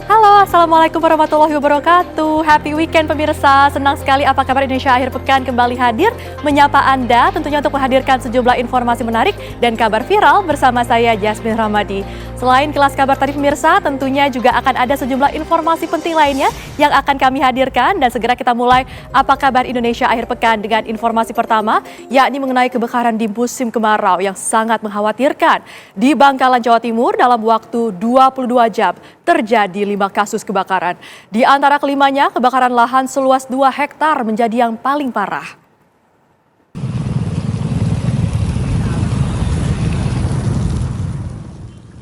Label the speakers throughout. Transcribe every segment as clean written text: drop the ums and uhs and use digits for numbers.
Speaker 1: Halo, Assalamualaikum warahmatullahi wabarakatuh. Happy weekend pemirsa. Senang sekali Apa Kabar Indonesia akhir pekan kembali hadir menyapa Anda tentunya untuk menghadirkan sejumlah informasi menarik dan kabar viral bersama saya Jasmine Ramadi. Selain kelas kabar tadi pemirsa, tentunya juga akan ada sejumlah informasi penting lainnya yang akan kami hadirkan dan segera kita mulai Apa Kabar Indonesia akhir pekan dengan informasi pertama yakni mengenai kebakaran di musim kemarau yang sangat mengkhawatirkan. Di Bangkalan, Jawa Timur dalam waktu 22 jam terjadi 5 kasus kebakaran. Di antara kelimanya, kebakaran lahan seluas 2 hektar menjadi yang paling parah.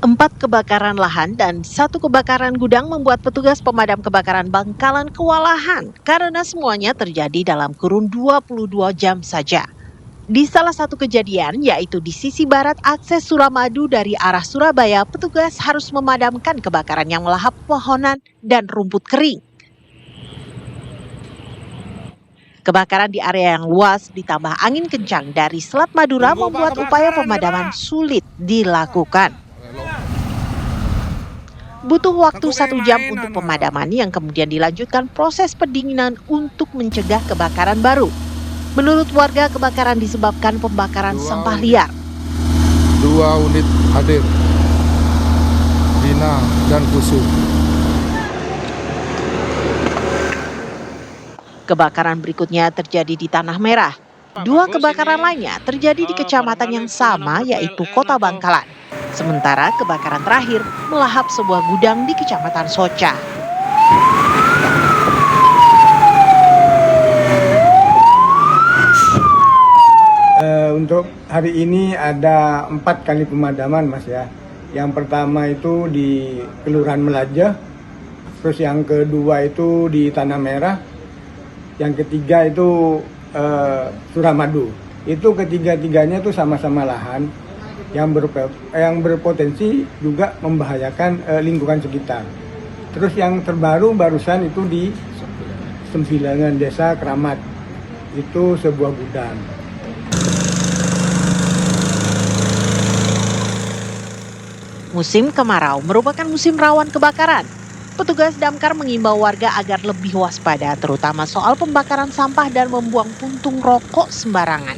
Speaker 2: Empat kebakaran lahan dan satu kebakaran gudang membuat petugas pemadam kebakaran Bangkalan kewalahan karena semuanya terjadi dalam kurun 22 jam saja. Di salah satu kejadian, yaitu di sisi barat akses Suramadu dari arah Surabaya, petugas harus memadamkan kebakaran yang melahap pohonan dan rumput kering. Kebakaran di area yang luas ditambah angin kencang dari Selat Madura membuat upaya pemadaman sulit dilakukan. Butuh waktu 1 jam untuk pemadaman yang kemudian dilanjutkan proses pendinginan untuk mencegah kebakaran baru. Menurut warga, kebakaran disebabkan pembakaran sampah liar.
Speaker 3: 2 unit hadir, Dina dan Kusu.
Speaker 2: Kebakaran berikutnya terjadi di Tanah Merah. 2 kebakaran lainnya terjadi di kecamatan yang sama yaitu Kota Bangkalan. Sementara kebakaran terakhir melahap sebuah gudang di Kecamatan Soca.
Speaker 4: Untuk hari ini ada 4 kali pemadaman Mas ya. Yang pertama itu di Kelurahan Melajah, terus yang kedua itu di Tanah Merah, yang ketiga itu Suramadu. Itu ketiga-tiganya itu sama-sama lahan yang berpotensi juga membahayakan lingkungan sekitar. Terus yang terbaru barusan itu di Sembilanan Desa Keramat, itu sebuah gudang.
Speaker 2: Musim kemarau merupakan musim rawan kebakaran. Petugas damkar mengimbau warga agar lebih waspada terutama soal pembakaran sampah dan membuang puntung rokok sembarangan.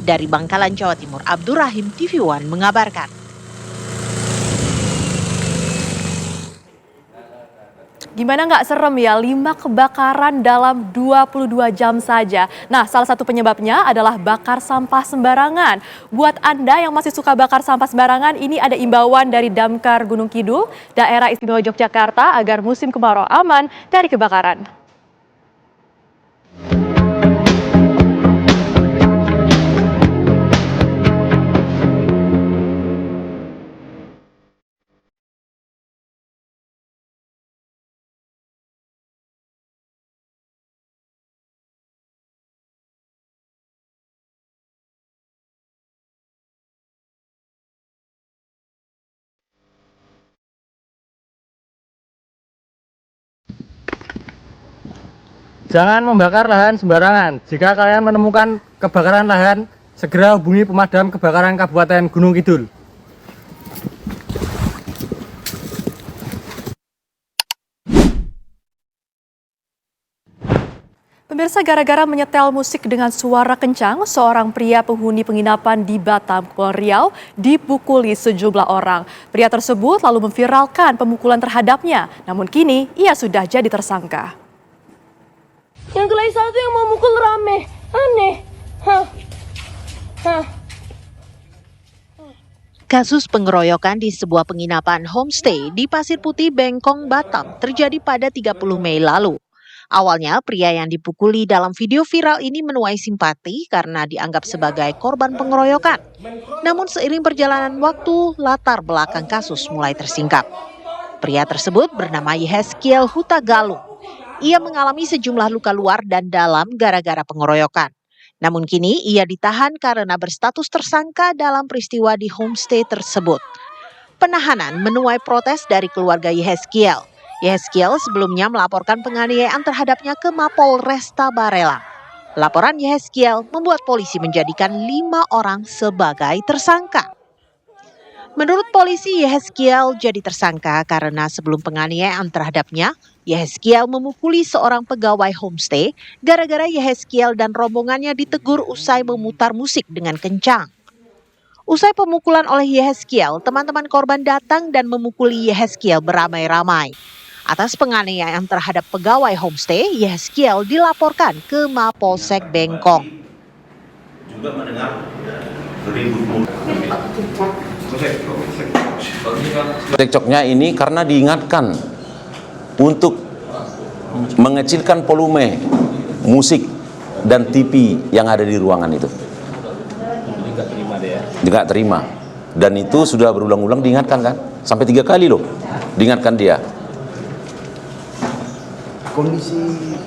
Speaker 2: Dari Bangkalan, Jawa Timur, Abdurrahim, TV One mengabarkan.
Speaker 1: Gimana nggak serem ya, 5 kebakaran dalam 22 jam saja. Nah, salah satu penyebabnya adalah bakar sampah sembarangan. Buat Anda yang masih suka bakar sampah sembarangan, ini ada imbauan dari Damkar Gunung Kidul, Daerah Istimewa Yogyakarta agar musim kemarau aman dari kebakaran.
Speaker 5: Jangan membakar lahan sembarangan. Jika kalian menemukan kebakaran lahan, segera hubungi pemadam kebakaran Kabupaten Gunung Kidul.
Speaker 1: Pemirsa, gara-gara menyetel musik dengan suara kencang, seorang pria penghuni penginapan di Batam, Kepulauan Riau, dipukuli sejumlah orang. Pria tersebut lalu memviralkan pemukulan terhadapnya, namun kini ia sudah jadi tersangka.
Speaker 6: Yang kelai satu yang mau mukul rame, aneh.
Speaker 2: Kasus pengeroyokan di sebuah penginapan homestay di Pasir Putih, Bengkong, Batam terjadi pada 30 Mei lalu. Awalnya pria yang dipukuli dalam video viral ini menuai simpati karena dianggap sebagai korban pengeroyokan. Namun seiring perjalanan waktu, latar belakang kasus mulai tersingkap. Pria tersebut bernama Yehezkiel Huta Galung. Ia mengalami sejumlah luka luar dan dalam gara-gara pengeroyokan. Namun kini ia ditahan karena berstatus tersangka dalam peristiwa di homestay tersebut. Penahanan menuai protes dari keluarga Yehezkiel. Yehezkiel sebelumnya melaporkan penganiayaan terhadapnya ke Mapolresta Barelang. Laporan Yehezkiel membuat polisi menjadikan 5 orang sebagai tersangka. Menurut polisi, Yehezkiel jadi tersangka karena sebelum penganiayaan terhadapnya, Yehezkiel memukuli seorang pegawai homestay gara-gara Yehezkiel dan rombongannya ditegur usai memutar musik dengan kencang. Usai pemukulan oleh Yehezkiel, teman-teman korban datang dan memukuli Yehezkiel beramai-ramai. Atas penganiayaan terhadap pegawai homestay, Yehezkiel dilaporkan ke Mapolsek Bengkong.
Speaker 7: Juga mendengar ribut. Cekcoknya ini karena diingatkan untuk mengecilkan volume musik dan TV yang ada di ruangan itu. Tidak terima. Dan itu sudah berulang-ulang diingatkan kan? Sampai 3 kali loh diingatkan dia.
Speaker 8: Kondisi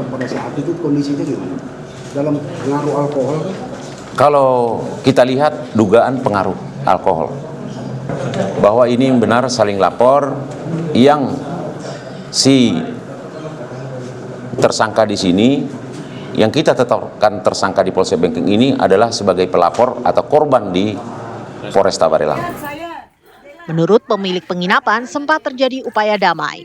Speaker 8: pada saat itu kondisinya gimana? Dalam pengaruh alkohol?
Speaker 7: Kalau kita lihat dugaan pengaruh alkohol, bahwa ini benar saling lapor, yang si tersangka di sini, yang kita tetapkan tersangka di Polsek Bengkong ini adalah sebagai pelapor atau korban di Polresta Barelang.
Speaker 2: Menurut pemilik penginapan, sempat terjadi upaya damai.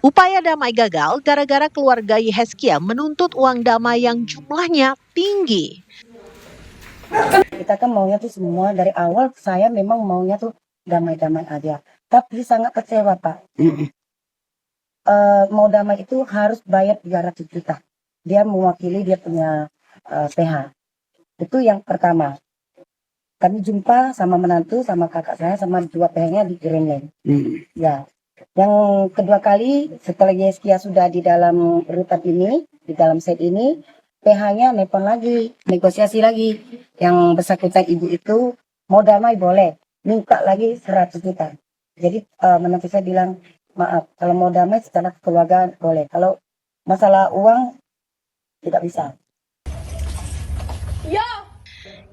Speaker 2: Upaya damai gagal gara-gara keluarga Yehezkiel menuntut uang damai yang jumlahnya tinggi.
Speaker 9: Kita kan maunya tuh semua dari awal, saya memang maunya tuh damai-damai aja. Tapi sangat kecewa, Pak. Mau damai itu harus bayar 300 juta. Dia mewakili dia punya PH. Itu yang pertama. Kami jumpa sama menantu, sama kakak saya, sama 2 PH-nya di Greenland. Ya. Yang kedua kali setelah Yehezkiel sudah di dalam rutan ini, di dalam set ini, PH-nya nelpon lagi, negosiasi lagi. Yang bersangkutan ibu itu mau damai boleh, minta lagi 100 juta. Jadi menantu saya bilang, maaf, kalau mau damai secara keluarga boleh. Kalau masalah uang tidak bisa.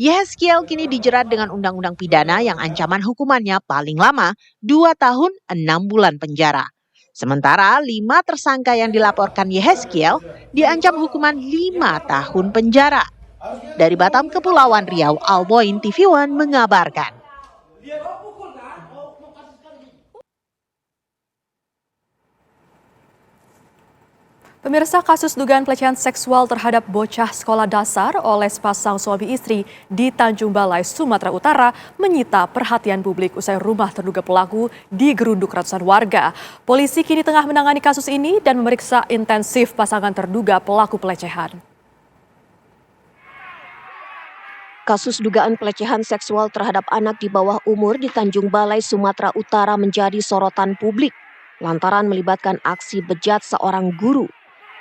Speaker 2: Yehezkiel kini dijerat dengan undang-undang pidana yang ancaman hukumannya paling lama 2 tahun 6 bulan penjara. Sementara 5 tersangka yang dilaporkan Yehezkiel diancam hukuman 5 tahun penjara. Dari Batam, Kepulauan Riau, Alboin TV One mengabarkan.
Speaker 1: Pemirsa, kasus dugaan pelecehan seksual terhadap bocah sekolah dasar oleh sepasang suami istri di Tanjung Balai, Sumatera Utara menyita perhatian publik usai rumah terduga pelaku digeruduk ratusan warga. Polisi kini tengah menangani kasus ini dan memeriksa intensif pasangan terduga pelaku pelecehan.
Speaker 10: Kasus dugaan pelecehan seksual terhadap anak di bawah umur di Tanjung Balai, Sumatera Utara menjadi sorotan publik lantaran melibatkan aksi bejat seorang guru.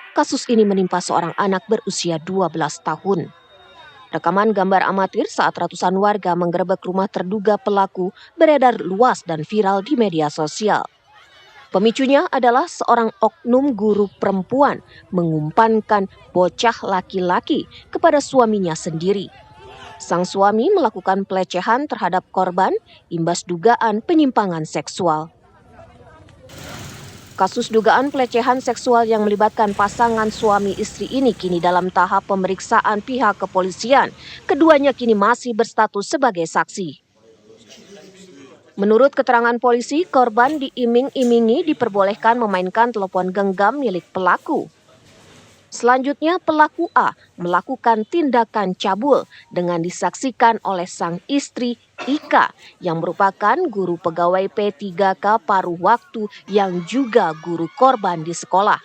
Speaker 10: Kasus ini menimpa seorang anak berusia 12 tahun. Rekaman gambar amatir saat ratusan warga menggerebek rumah terduga pelaku beredar luas dan viral di media sosial. Pemicunya adalah seorang oknum guru perempuan mengumpankan bocah laki-laki kepada suaminya sendiri. Sang suami melakukan pelecehan terhadap korban imbas dugaan penyimpangan seksual. Kasus dugaan pelecehan seksual yang melibatkan pasangan suami istri ini kini dalam tahap pemeriksaan pihak kepolisian. Keduanya kini masih berstatus sebagai saksi. Menurut keterangan polisi, korban diiming-imingi diperbolehkan memainkan telepon genggam milik pelaku. Selanjutnya, pelaku A melakukan tindakan cabul dengan disaksikan oleh sang istri Ika yang merupakan guru pegawai P3K paruh waktu yang juga guru korban di sekolah.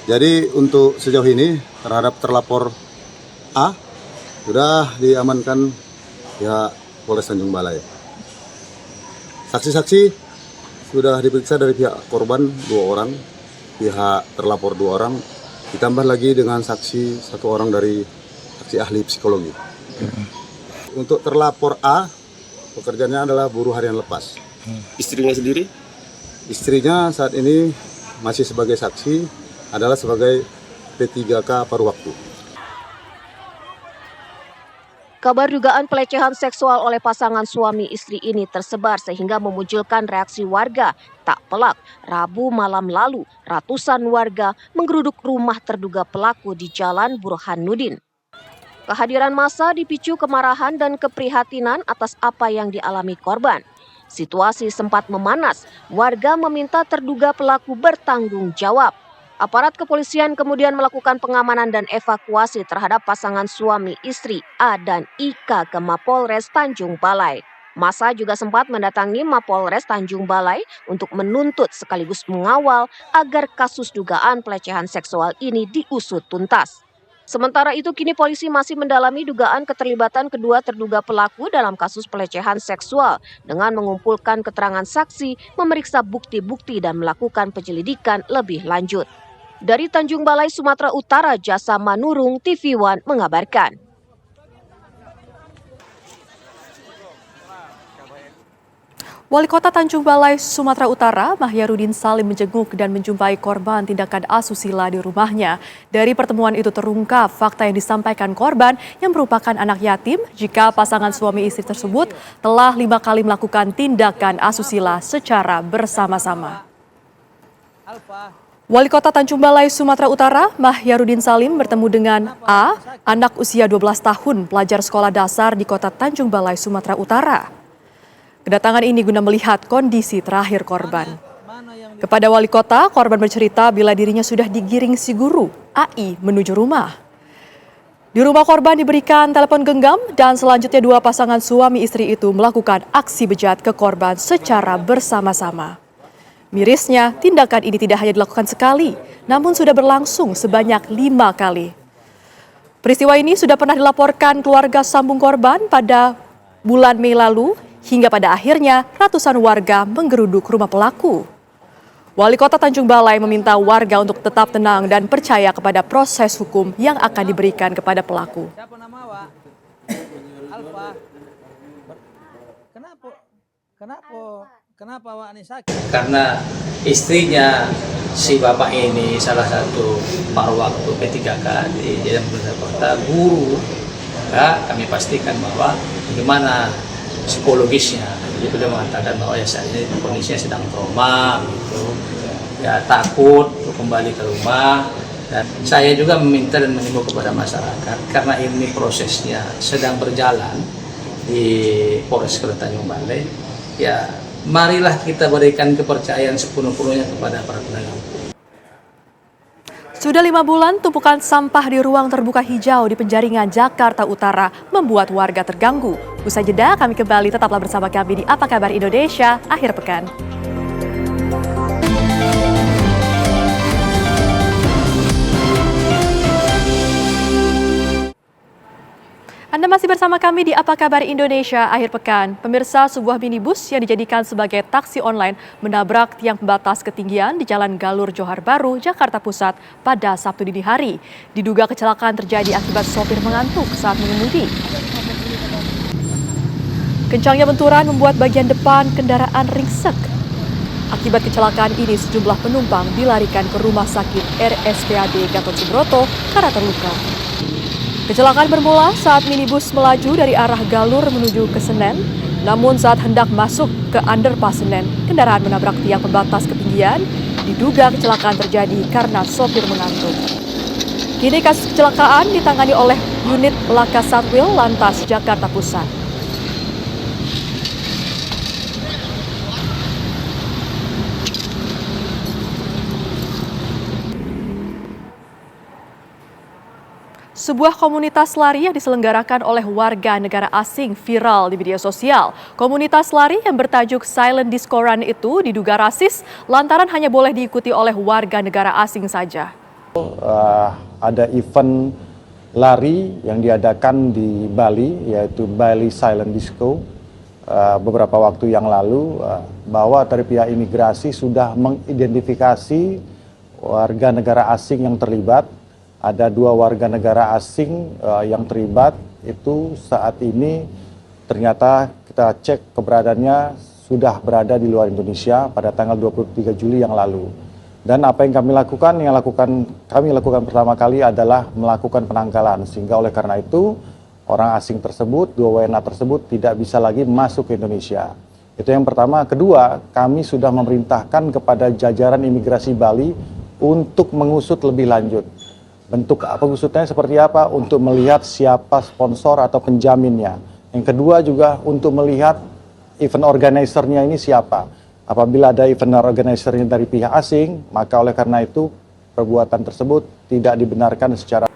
Speaker 8: Jadi untuk sejauh ini terhadap terlapor A sudah diamankan pihak Polres Tanjung Balai. Saksi-saksi sudah diperiksa dari pihak korban 2 orang. Pihak terlapor 2 orang, ditambah lagi dengan saksi 1 orang dari saksi ahli psikologi. Untuk terlapor A, pekerjaannya adalah buruh harian lepas.
Speaker 11: Istrinya sendiri?
Speaker 8: Istrinya saat ini masih sebagai saksi, adalah sebagai P3K paruh waktu.
Speaker 10: Kabar dugaan pelecehan seksual oleh pasangan suami istri ini tersebar sehingga memunculkan reaksi warga. Tak pelak, Rabu malam lalu ratusan warga menggeruduk rumah terduga pelaku di Jalan Burhanuddin. Kehadiran massa dipicu kemarahan dan keprihatinan atas apa yang dialami korban. Situasi sempat memanas, warga meminta terduga pelaku bertanggung jawab. Aparat kepolisian kemudian melakukan pengamanan dan evakuasi terhadap pasangan suami istri A dan Ika ke Mapolres Tanjung Balai. Massa juga sempat mendatangi Mapolres Tanjung Balai untuk menuntut sekaligus mengawal agar kasus dugaan pelecehan seksual ini diusut tuntas. Sementara itu, kini polisi masih mendalami dugaan keterlibatan kedua terduga pelaku dalam kasus pelecehan seksual dengan mengumpulkan keterangan saksi, memeriksa bukti-bukti dan melakukan penyelidikan lebih lanjut. Dari Tanjung Balai, Sumatera Utara, Jasa Manurung, TV One mengabarkan.
Speaker 1: Wali Kota Tanjung Balai, Sumatera Utara, Mahyarudin Salim menjenguk dan menjumpai korban tindakan asusila di rumahnya. Dari pertemuan itu terungkap fakta yang disampaikan korban yang merupakan anak yatim jika pasangan suami istri tersebut telah 5 kali melakukan tindakan asusila secara bersama-sama. Wali Kota Tanjung Balai, Sumatera Utara, Mahyarudin Salim bertemu dengan A, anak usia 12 tahun, pelajar sekolah dasar di Kota Tanjung Balai, Sumatera Utara. Kedatangan ini guna melihat kondisi terakhir korban. Kepada wali kota, korban bercerita bila dirinya sudah digiring si guru, AI, menuju rumah. Di rumah korban diberikan telepon genggam dan selanjutnya dua pasangan suami istri itu melakukan aksi bejat ke korban secara bersama-sama. Mirisnya, tindakan ini tidak hanya dilakukan sekali, namun sudah berlangsung sebanyak 5 kali. Peristiwa ini sudah pernah dilaporkan keluarga sambung korban pada bulan Mei lalu, hingga pada akhirnya ratusan warga menggeruduk rumah pelaku. Wali Kota Tanjung Balai meminta warga untuk tetap tenang dan percaya kepada proses hukum yang akan diberikan kepada pelaku.
Speaker 11: Kenapa Wak ini sakit? Karena istrinya si bapak ini salah satu paruh waktu P3K di Jalan Pemerintah Kota, guru. Ya, kami pastikan bahwa bagaimana psikologisnya. Jadi beliau mengatakan bahwa ya saat ini kondisinya sedang trauma, gitu. Ya takut untuk kembali ke rumah. Dan saya juga meminta dan mengimbau kepada masyarakat karena ini prosesnya sedang berjalan di Polres Kota Tanjung Balai. Ya marilah kita berikan kepercayaan sepenuh-penuhnya kepada para penegak hukum.
Speaker 1: Sudah 5 bulan, tumpukan sampah di ruang terbuka hijau di Penjaringan, Jakarta Utara membuat warga terganggu. Usai jeda, kami kembali, tetaplah bersama kami di Apa Kabar Indonesia Akhir Pekan. Anda masih bersama kami di Apa Kabar Indonesia Akhir Pekan. Pemirsa, sebuah minibus yang dijadikan sebagai taksi online menabrak tiang pembatas ketinggian di Jalan Galur Johar Baru, Jakarta Pusat pada Sabtu dini hari. Diduga kecelakaan terjadi akibat sopir mengantuk saat mengemudi. Kencangnya benturan membuat bagian depan kendaraan ringsek. Akibat kecelakaan ini, sejumlah penumpang dilarikan ke Rumah Sakit RSPAD Gatot Subroto karena terluka. Kecelakaan bermula saat minibus melaju dari arah Galur menuju ke Senen. Namun saat hendak masuk ke underpass Senen, kendaraan menabrak tiang pembatas ketinggian. Diduga kecelakaan terjadi karena sopir mengantuk. Kini kasus kecelakaan ditangani oleh unit Laka Satwil Lantas Jakarta Pusat. Sebuah komunitas lari yang diselenggarakan oleh warga negara asing viral di media sosial. Komunitas lari yang bertajuk Silent Disco Run itu diduga rasis lantaran hanya boleh diikuti oleh warga negara asing saja.
Speaker 12: Ada event lari yang diadakan di Bali, yaitu Bali Silent Disco, beberapa waktu yang lalu, bahwa dari pihak imigrasi sudah mengidentifikasi warga negara asing yang terlibat. Ada 2 warga negara asing yang terlibat, itu saat ini ternyata kita cek keberadaannya sudah berada di luar Indonesia pada tanggal 23 Juli yang lalu. Dan apa yang kami lakukan? Kami lakukan pertama kali adalah melakukan penangkalan, sehingga oleh karena itu orang asing tersebut, 2 WNA tersebut tidak bisa lagi masuk ke Indonesia. Itu yang pertama. Kedua, kami sudah memerintahkan kepada jajaran imigrasi Bali untuk mengusut lebih lanjut. bentuk pengusutannya seperti apa, untuk melihat siapa sponsor atau penjaminnya. Yang kedua juga untuk melihat event organizer-nya ini siapa. Apabila ada event organizer-nya dari pihak asing, maka oleh karena itu perbuatan tersebut tidak dibenarkan secara.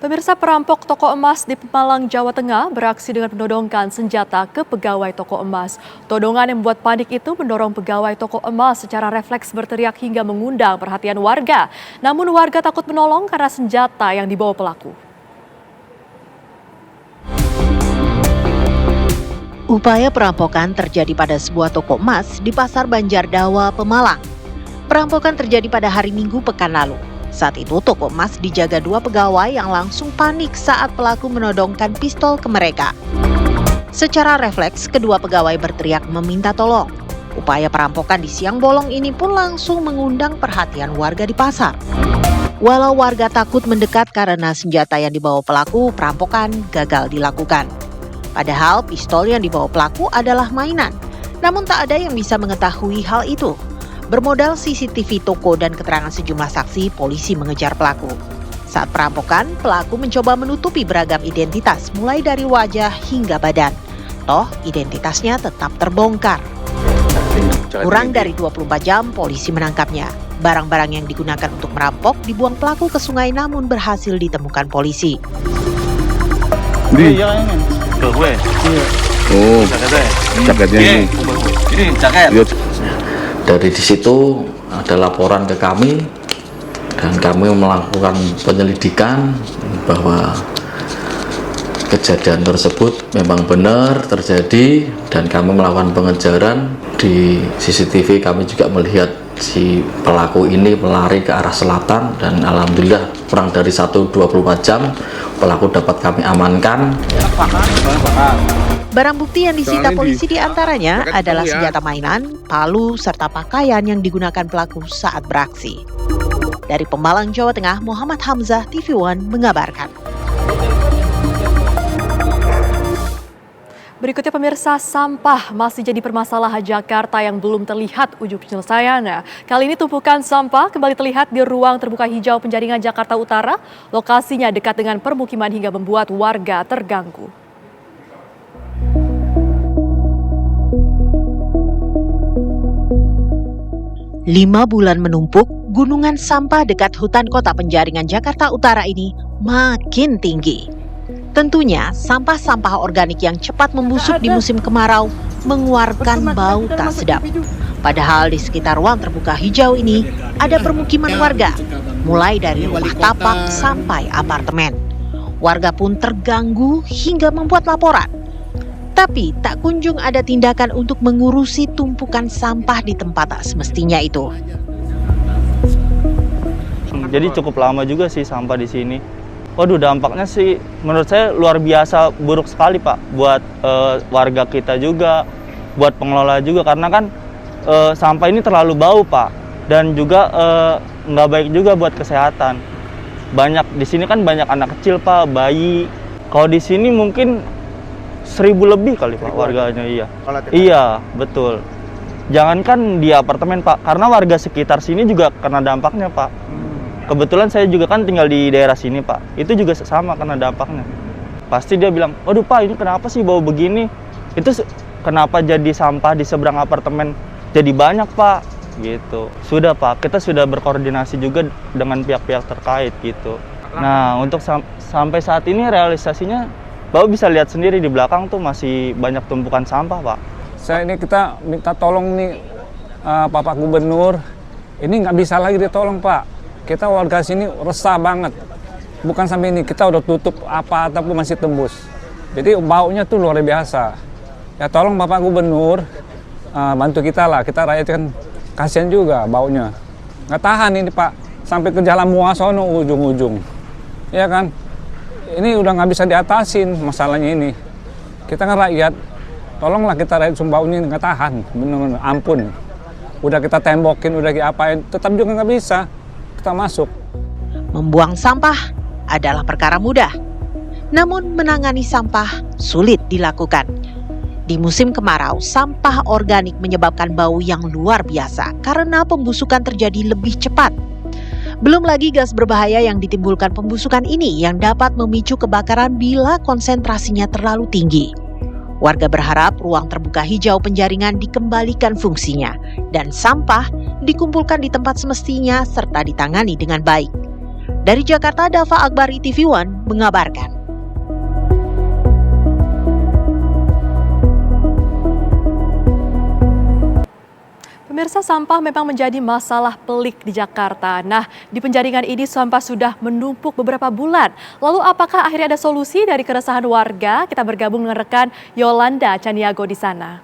Speaker 1: Pemirsa, perampok toko emas di Pemalang, Jawa Tengah beraksi dengan menodongkan senjata ke pegawai toko emas. Todongan yang membuat panik itu mendorong pegawai toko emas secara refleks berteriak hingga mengundang perhatian warga. Namun warga takut menolong karena senjata yang dibawa pelaku.
Speaker 2: Upaya perampokan terjadi pada sebuah toko emas di Pasar Banjardawa, Pemalang. Perampokan terjadi pada hari Minggu pekan lalu. Saat itu toko emas dijaga 2 pegawai yang langsung panik saat pelaku menodongkan pistol ke mereka. Secara refleks, kedua pegawai berteriak meminta tolong. Upaya perampokan di siang bolong ini pun langsung mengundang perhatian warga di pasar. Walau warga takut mendekat karena senjata yang dibawa pelaku, perampokan gagal dilakukan. Padahal pistol yang dibawa pelaku adalah mainan. Namun tak ada yang bisa mengetahui hal itu. Bermodal CCTV toko dan keterangan sejumlah saksi, polisi mengejar pelaku. Saat perampokan, pelaku mencoba menutupi beragam identitas mulai dari wajah hingga badan. Toh, identitasnya tetap terbongkar. Kurang dari 24 jam, polisi menangkapnya. Barang-barang yang digunakan untuk merampok dibuang pelaku ke sungai namun berhasil ditemukan polisi.
Speaker 13: Oh, jaketnya
Speaker 11: Ini jaket. Dari di situ ada laporan ke kami dan kami melakukan penyelidikan bahwa kejadian tersebut memang benar terjadi dan kami melakukan pengejaran. Di CCTV kami juga melihat si pelaku ini melari ke arah selatan dan alhamdulillah kurang dari 1-24 jam pelaku dapat kami amankan.
Speaker 2: Barang bukti yang disita polisi diantaranya adalah senjata mainan, palu, serta pakaian yang digunakan pelaku saat beraksi. Dari Pemalang, Jawa Tengah, Muhammad Hamzah, TV One mengabarkan.
Speaker 1: Berikutnya pemirsa, sampah masih jadi permasalahan Jakarta yang belum terlihat ujung penyelesaiannya. Kali ini tumpukan sampah kembali terlihat di ruang terbuka hijau Penjaringan Jakarta Utara. Lokasinya dekat dengan permukiman hingga membuat warga terganggu.
Speaker 2: 5 bulan menumpuk, gunungan sampah dekat hutan kota Penjaringan Jakarta Utara ini makin tinggi. Tentunya sampah-sampah organik yang cepat membusuk di musim kemarau mengeluarkan bau tak sedap. Padahal di sekitar ruang terbuka hijau ini ada permukiman warga, mulai dari rumah tapak sampai apartemen. Warga pun terganggu hingga membuat laporan. Tapi tak kunjung ada tindakan untuk mengurusi tumpukan sampah di tempat tak semestinya itu.
Speaker 14: Jadi cukup lama juga sih sampah di sini. Waduh, dampaknya sih menurut saya luar biasa buruk sekali Pak. Buat warga kita juga, buat pengelola juga. Karena kan sampah ini terlalu bau Pak. Dan juga nggak baik juga buat kesehatan. Banyak di sini kan banyak anak kecil Pak, bayi. Kalau di sini mungkin 1000 lebih kali Pak warganya, iya. Iya, betul. Jangankan di apartemen Pak, karena warga sekitar sini juga kena dampaknya Pak. Kebetulan saya juga kan tinggal di daerah sini Pak, itu juga sama kena dampaknya. Pasti dia bilang, waduh Pak ini kenapa sih bau begini? Itu kenapa jadi sampah di seberang apartemen jadi banyak Pak? Gitu. Sudah Pak, kita sudah berkoordinasi juga dengan pihak-pihak terkait gitu. Nah untuk sampai saat ini realisasinya Bapak bisa lihat sendiri di belakang tuh masih banyak tumpukan sampah, Pak.
Speaker 3: Kita minta tolong nih Bapak Gubernur. Ini nggak bisa lagi ditolong, Pak. Kita warga sini resah banget. Bukan sampai ini, kita udah tutup apa ataupun masih tembus. Jadi baunya tuh luar biasa. Ya tolong Bapak Gubernur bantu kita lah. Kita rakyat kan kasihan juga baunya. Nggak tahan ini Pak. Sampai ke Jalan Muasono ujung-ujung. Ya kan? Ini udah nggak bisa diatasin masalahnya ini. Kita kan rakyat, tolonglah kita rakyat Sumbawa ini nggak tahan, bener-bener ampun. Udah kita tembokin, udah diapain, tetap juga nggak bisa kita masuk.
Speaker 2: Membuang sampah adalah perkara mudah, namun menangani sampah sulit dilakukan. Di musim kemarau, sampah organik menyebabkan bau yang luar biasa karena pembusukan terjadi lebih cepat. Belum lagi gas berbahaya yang ditimbulkan pembusukan ini yang dapat memicu kebakaran bila konsentrasinya terlalu tinggi. Warga berharap ruang terbuka hijau penjaringan dikembalikan fungsinya dan sampah dikumpulkan di tempat semestinya serta ditangani dengan baik. Dari Jakarta, Dava Akbari, TV One mengabarkan.
Speaker 1: Pemirsa, sampah memang menjadi masalah pelik di Jakarta. Nah, di penjaringan ini sampah sudah menumpuk beberapa bulan. Lalu apakah akhirnya ada solusi dari keresahan warga? Kita bergabung dengan rekan Yolanda Caniago di sana.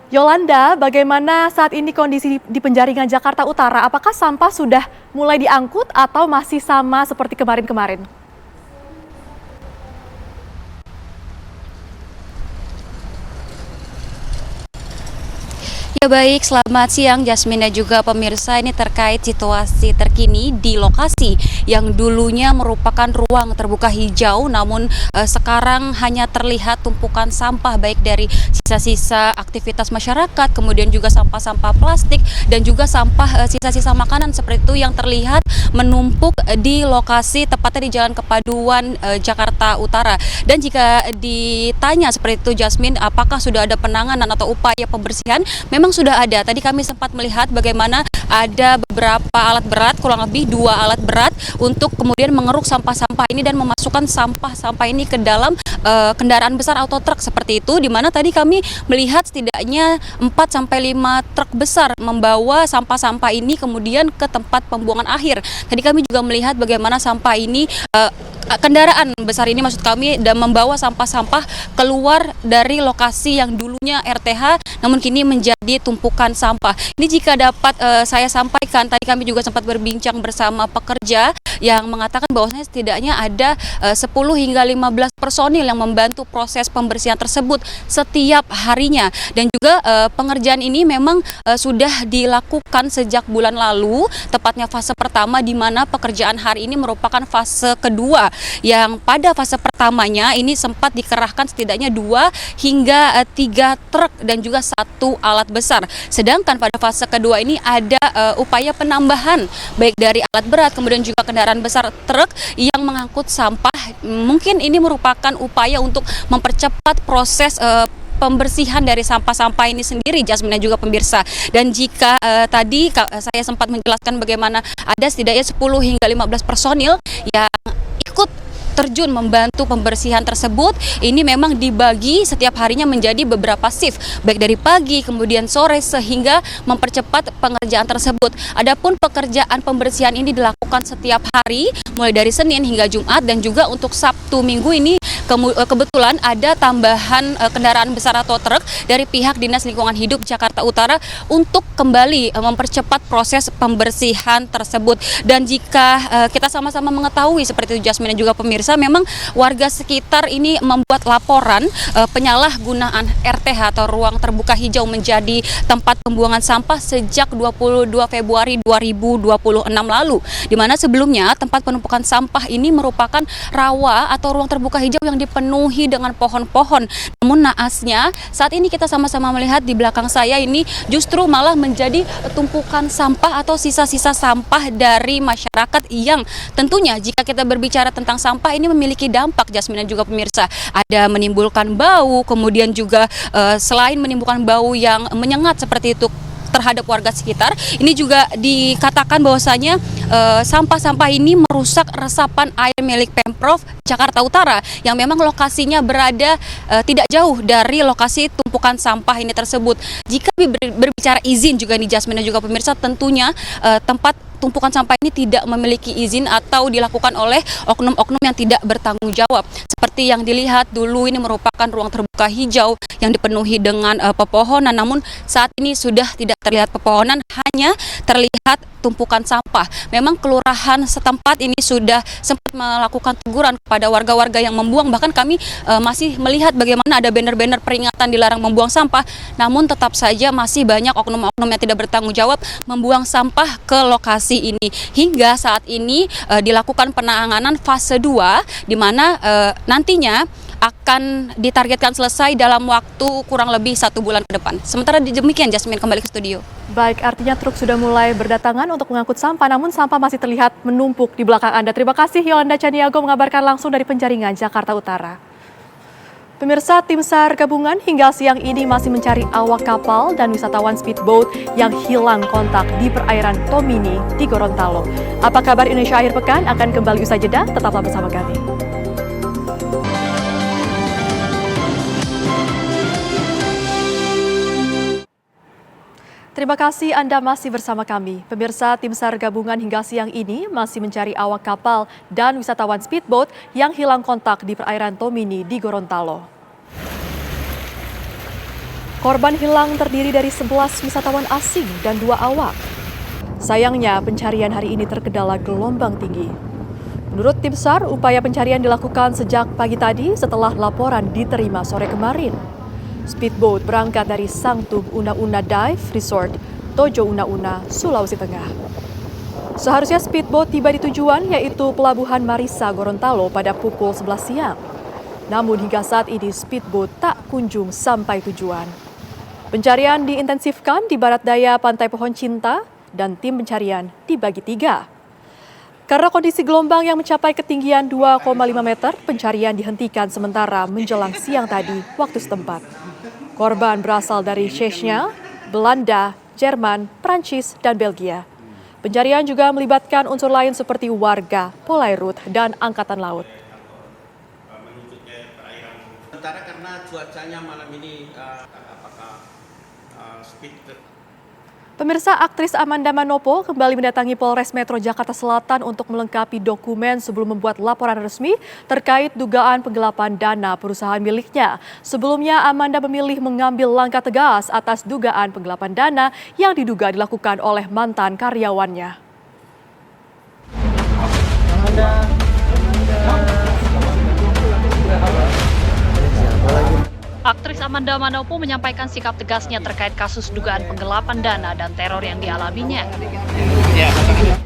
Speaker 1: Yolanda, bagaimana saat ini kondisi di penjaringan Jakarta Utara? Apakah sampah sudah mulai diangkut atau masih sama seperti kemarin-kemarin?
Speaker 15: Ya baik, selamat siang Jasmine dan juga pemirsa. Ini terkait situasi terkini di lokasi yang dulunya merupakan ruang terbuka hijau, namun sekarang hanya terlihat tumpukan sampah baik dari sisa-sisa aktivitas masyarakat, kemudian juga sampah-sampah plastik dan juga sampah sisa-sisa makanan seperti itu yang terlihat menumpuk di lokasi tepatnya di Jalan Kepaduan Jakarta Utara. Dan jika ditanya seperti itu Jasmine, apakah sudah ada penanganan atau upaya pembersihan? Memang sudah ada. Tadi kami sempat melihat bagaimana ada beberapa alat berat, kurang lebih 2 alat berat untuk kemudian mengeruk sampah-sampah ini dan memasukkan sampah-sampah ini ke dalam kendaraan besar auto truk seperti itu, di mana tadi kami melihat setidaknya 4-5 truk besar membawa sampah-sampah ini kemudian ke tempat pembuangan akhir. Tadi kami juga melihat bagaimana sampah ini kendaraan besar ini maksud kami dan membawa sampah-sampah keluar dari lokasi yang dulunya RTH namun kini menjadi tumpukan sampah. Ini jika dapat saya sampaikan, tadi kami juga sempat berbincang bersama pekerja yang mengatakan bahwasanya setidaknya ada 10 hingga 15 personil yang membantu proses pembersihan tersebut setiap harinya. Dan juga pengerjaan ini memang sudah dilakukan sejak bulan lalu, tepatnya fase pertama, di mana pekerjaan hari ini merupakan fase kedua, yang pada fase pertamanya ini sempat dikerahkan setidaknya 2 hingga 3 truk dan juga 1 alat besar. Sedangkan pada fase kedua ini ada upaya penambahan baik dari alat berat kemudian juga kendaraan besar truk yang mengangkut sampah. Mungkin ini merupakan upaya untuk mempercepat proses pembersihan dari sampah-sampah ini sendiri, Jasmine dan juga pemirsa. Dan jika tadi saya sempat menjelaskan bagaimana ada setidaknya 10 hingga 15 personil yang ikut terjun membantu pembersihan tersebut, ini memang dibagi setiap harinya menjadi beberapa shift, baik dari pagi kemudian sore, sehingga mempercepat pengerjaan tersebut. Adapun pekerjaan pembersihan ini dilakukan setiap hari mulai dari Senin hingga Jumat, dan juga untuk Sabtu Minggu ini kebetulan ada tambahan kendaraan besar atau truk dari pihak Dinas Lingkungan Hidup Jakarta Utara untuk kembali mempercepat proses pembersihan tersebut. Dan jika kita sama-sama mengetahui seperti itu Jasmine dan juga pemirsa, memang warga sekitar ini membuat laporan penyalahgunaan RTH atau ruang terbuka hijau menjadi tempat pembuangan sampah sejak 22 Februari 2026 lalu, di mana sebelumnya tempat penumpukan sampah ini merupakan rawa atau ruang terbuka hijau yang dipenuhi dengan pohon-pohon. Namun naasnya saat ini kita sama-sama melihat di belakang saya ini justru malah menjadi tumpukan sampah atau sisa-sisa sampah dari masyarakat yang tentunya jika kita berbicara tentang sampah ini memiliki dampak, Jasmine dan juga pemirsa. Ada menimbulkan bau, kemudian juga selain menimbulkan bau yang menyengat seperti itu terhadap warga sekitar, ini juga dikatakan bahwasanya sampah-sampah ini merusak resapan air milik Pemprov Jakarta Utara yang memang lokasinya berada tidak jauh dari lokasi tumpukan sampah ini tersebut. Jika berbicara izin juga nih Jasmine dan juga pemirsa, tentunya tempat tumpukan sampah ini tidak memiliki izin atau dilakukan oleh oknum-oknum yang tidak bertanggung jawab. Seperti yang dilihat dulu, ini merupakan ruang terbuka hijau yang dipenuhi dengan pepohonan, namun saat ini sudah tidak terlihat pepohonan, hanya terlihat tumpukan sampah. Memang kelurahan setempat ini sudah sempat melakukan teguran kepada warga-warga yang membuang, bahkan kami masih melihat bagaimana ada banner-banner peringatan dilarang membuang sampah, namun tetap saja masih banyak oknum-oknum yang tidak bertanggung jawab membuang sampah ke lokasi ini. Hingga saat ini dilakukan penanganan fase 2, di mana nantinya akan ditargetkan selesai dalam waktu kurang lebih 1 bulan ke depan. Sementara demikian, Jasmine, kembali ke studio.
Speaker 1: Baik, artinya truk sudah mulai berdatangan untuk mengangkut sampah, namun sampah masih terlihat menumpuk di belakang Anda. Terima kasih Yolanda Caniago mengabarkan langsung dari Penjaringan, Jakarta Utara. Pemirsa, tim SAR gabungan hingga siang ini masih mencari awak kapal dan wisatawan speedboat yang hilang kontak di perairan Tomini di Gorontalo. Apa kabar Indonesia akhir pekan? Akan kembali usai jeda, tetaplah bersama kami. Terima kasih Anda masih bersama kami. Pemirsa, tim SAR gabungan hingga siang ini masih mencari awak kapal dan wisatawan speedboat yang hilang kontak di perairan Tomini di Gorontalo. Korban hilang terdiri dari 11 wisatawan asing dan 2 awak. Sayangnya, pencarian hari ini terkendala gelombang tinggi. Menurut tim SAR, upaya pencarian dilakukan sejak pagi tadi setelah laporan diterima sore kemarin. Speedboat berangkat dari Sangtung Una-Una Dive Resort, Tojo Una-Una, Sulawesi Tengah. Seharusnya speedboat tiba di tujuan yaitu Pelabuhan Marisa, Gorontalo pada pukul 11 siang. Namun hingga saat ini speedboat tak kunjung sampai tujuan. Pencarian diintensifkan di barat daya Pantai Pohon Cinta dan tim pencarian dibagi 3. Karena kondisi gelombang yang mencapai ketinggian 2,5 meter, pencarian dihentikan sementara menjelang siang tadi waktu setempat. Korban berasal dari Chechnya, Belanda, Jerman, Prancis, dan Belgia. Pencarian juga melibatkan unsur lain seperti warga, Polairut, dan Angkatan Laut.
Speaker 16: Sementara karena cuacanya malam ini apakah
Speaker 1: Pemirsa, aktris Amanda Manopo kembali mendatangi Polres Metro Jakarta Selatan untuk melengkapi dokumen sebelum membuat laporan resmi terkait dugaan penggelapan dana perusahaan miliknya. Sebelumnya, Amanda memilih mengambil langkah tegas atas dugaan penggelapan dana yang diduga dilakukan oleh mantan karyawannya.
Speaker 17: Aktris Amanda Manopo menyampaikan sikap tegasnya terkait kasus dugaan penggelapan dana dan teror yang dialaminya.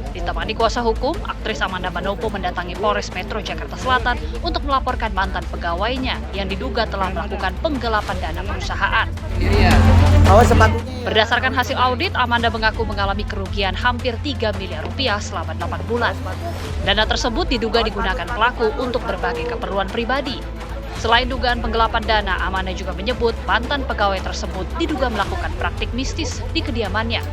Speaker 17: Ditemani kuasa hukum, aktris Amanda Manopo mendatangi Polres Metro Jakarta Selatan untuk melaporkan mantan pegawainya yang diduga telah melakukan penggelapan dana perusahaan. Berdasarkan hasil audit, Amanda mengaku mengalami kerugian hampir 3 miliar rupiah selama 8 bulan. Dana tersebut diduga digunakan pelaku untuk berbagai keperluan pribadi. Selain dugaan penggelapan dana, Amanda juga menyebut mantan pegawai tersebut diduga melakukan praktik mistis di kediamannya.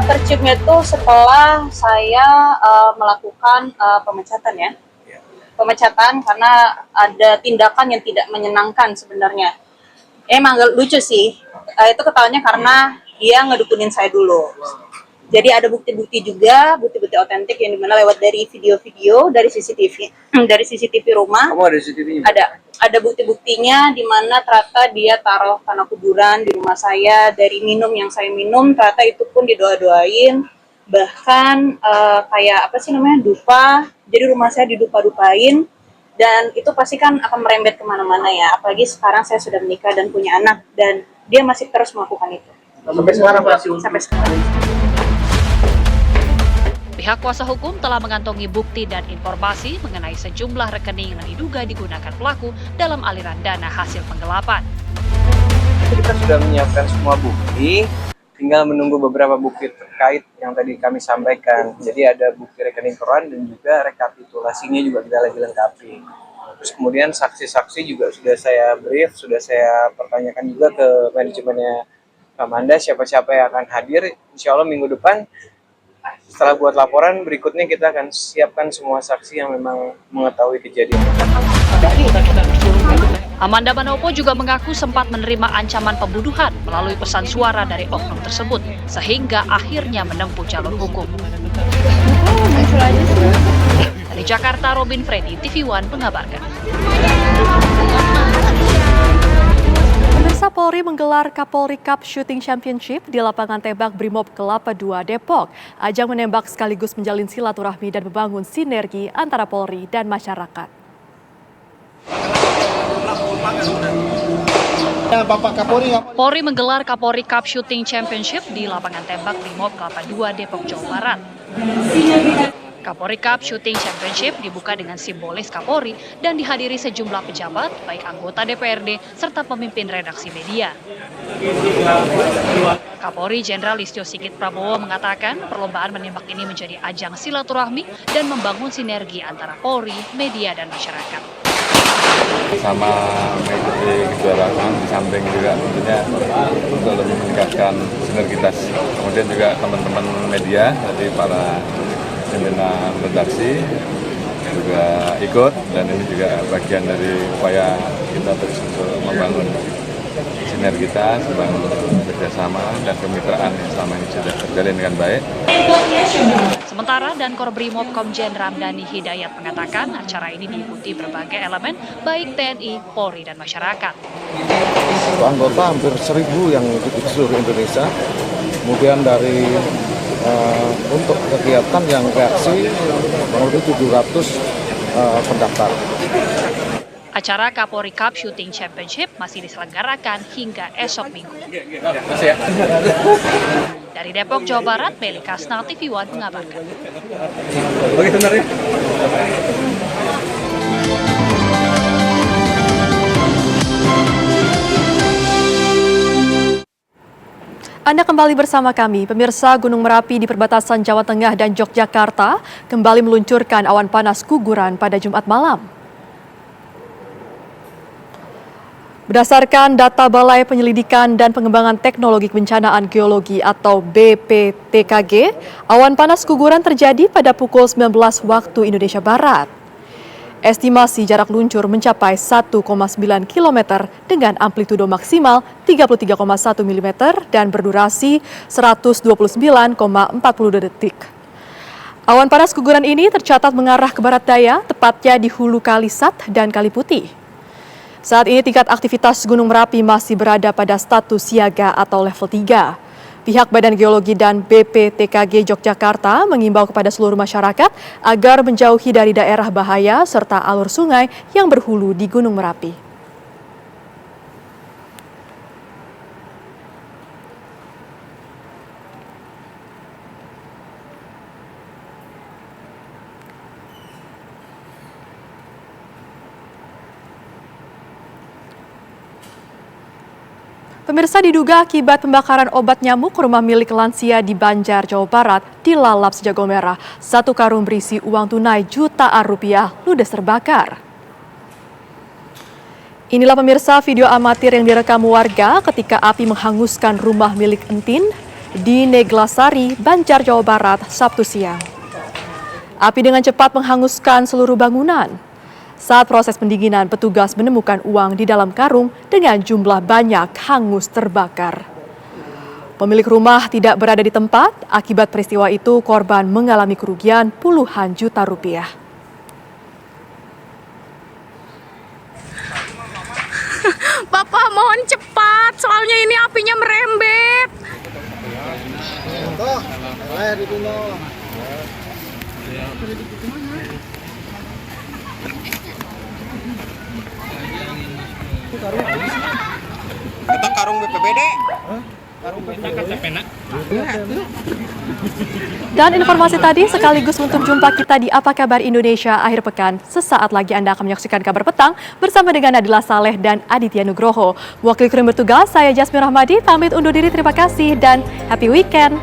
Speaker 18: Terciumnya itu setelah saya melakukan pemecatan ya. Pemecatan karena ada tindakan yang tidak menyenangkan sebenarnya. Emang gak lucu sih. Itu ketahuannya karena dia ngedukunin saya dulu. Jadi ada bukti-bukti juga, bukti-bukti otentik yang dimana lewat dari video-video, dari CCTV rumah.
Speaker 16: Kamu ada CCTV-nya?
Speaker 18: Ada bukti-buktinya di mana ternyata dia taruh tanah kuburan di rumah saya, dari minum yang saya minum, ternyata itu pun didoa-doain, bahkan kayak apa sih namanya, dupa, jadi rumah saya didupa-dupain, dan itu pasti kan akan merembet kemana-mana ya, apalagi sekarang saya sudah menikah dan punya anak, dan dia masih terus melakukan itu.
Speaker 16: Sampai sekarang masih?
Speaker 18: Sampai sekarang.
Speaker 17: Pihak kuasa hukum telah mengantongi bukti dan informasi mengenai sejumlah rekening yang diduga digunakan pelaku dalam aliran dana hasil penggelapan.
Speaker 19: Kita sudah menyiapkan semua bukti, tinggal menunggu beberapa bukti terkait yang tadi kami sampaikan. Jadi ada bukti rekening koran dan juga rekapitulasinya juga kita lagi lengkapi. Terus kemudian saksi-saksi juga sudah saya brief, sudah saya pertanyakan juga ke manajemennya Amanda siapa-siapa yang akan hadir. Insya Allah minggu depan setelah buat laporan berikutnya kita akan siapkan semua saksi yang memang mengetahui kejadian.
Speaker 17: Amanda Manopo juga mengaku sempat menerima ancaman pembunuhan melalui pesan suara dari oknum tersebut, sehingga akhirnya menempuh jalur hukum. Dari Jakarta, Robin Freddy, TV One mengabarkan.
Speaker 1: Pemirsa, Polri menggelar Kapolri Cup Shooting Championship di lapangan tembak Brimob Kelapa II Depok. Ajang menembak sekaligus menjalin silaturahmi dan membangun sinergi antara Polri dan masyarakat.
Speaker 17: Polri menggelar Kapolri Cup Shooting Championship di lapangan tembak Brimob Kelapa II Depok, Jawa Barat. Kapolri Cup Shooting Championship dibuka dengan simbolis Kapolri dan dihadiri sejumlah pejabat, baik anggota DPRD serta pemimpin redaksi media. Kapolri Jenderal Listio Sigit Prabowo mengatakan perlombaan menembak ini menjadi ajang silaturahmi dan membangun sinergi antara Polri, media, dan masyarakat.
Speaker 13: Sama mengikuti kejuaraan di samping juga tentunya untuk lebih meningkatkan sinergitas. Kemudian juga teman-teman media, jadi para pimpinan redaksi juga ikut, dan ini juga bagian dari upaya kita terus untuk membangun sinergitas, membangun kerjasama dan kemitraan yang selama ini sudah terjalin dengan baik.
Speaker 17: Sementara Dankor Brimob Komjen Ramdhani Hidayat mengatakan acara ini diikuti berbagai elemen baik TNI, Polri, dan masyarakat.
Speaker 20: Anggota hampir 1.000 yang ikut seluruh Indonesia. Kemudian dari untuk kegiatan yang reaksi kurang lebih 700 pendaftar.
Speaker 17: Acara Kapolri Cup Shooting Championship masih diselenggarakan hingga esok Minggu. Dari Depok, Jawa Barat, Meli Kasna, TV One mengabarkan.
Speaker 1: Anda kembali bersama kami, pemirsa. Gunung Merapi di perbatasan Jawa Tengah dan Yogyakarta kembali meluncurkan awan panas guguran pada Jumat malam. Berdasarkan data Balai Penyelidikan dan Pengembangan Teknologi Kebencanaan Geologi atau BPTKG, awan panas guguran terjadi pada pukul 19 waktu Indonesia Barat. Estimasi jarak luncur mencapai 1,9 km dengan amplitudo maksimal 33,1 mm dan berdurasi 129,40 detik. Awan panas guguran ini tercatat mengarah ke barat daya, tepatnya di hulu Kali Sat dan Kali Putih. Saat ini tingkat aktivitas Gunung Merapi masih berada pada status siaga atau level 3. Pihak Badan Geologi dan BPTKG Yogyakarta mengimbau kepada seluruh masyarakat agar menjauhi dari daerah bahaya serta alur sungai yang berhulu di Gunung Merapi. Pemirsa, diduga akibat pembakaran obat nyamuk rumah milik lansia di Banjar, Jawa Barat dilalap sejago merah. 1 karung berisi uang tunai jutaan rupiah ludes terbakar. Inilah pemirsa video amatir yang direkam warga ketika api menghanguskan rumah milik Entin di Neglasari, Banjar, Jawa Barat, Sabtu siang. Api dengan cepat menghanguskan seluruh bangunan. Saat proses pendinginan, petugas menemukan uang di dalam karung dengan jumlah banyak hangus terbakar. Pemilik rumah tidak berada di tempat. Akibat peristiwa itu, korban mengalami kerugian puluhan juta rupiah.
Speaker 6: Bapak mohon cepat, soalnya ini apinya merembet.
Speaker 16: Datang karung BPBD.
Speaker 1: Dan informasi tadi sekaligus menutup jumpa kita di Apa Kabar Indonesia akhir pekan. Sesaat lagi Anda akan menyaksikan Kabar Petang bersama dengan Nadila Saleh dan Aditya Nugroho. Wakil kru bertugas, saya Jasmine Rahmadi, pamit undur diri. Terima kasih dan happy weekend.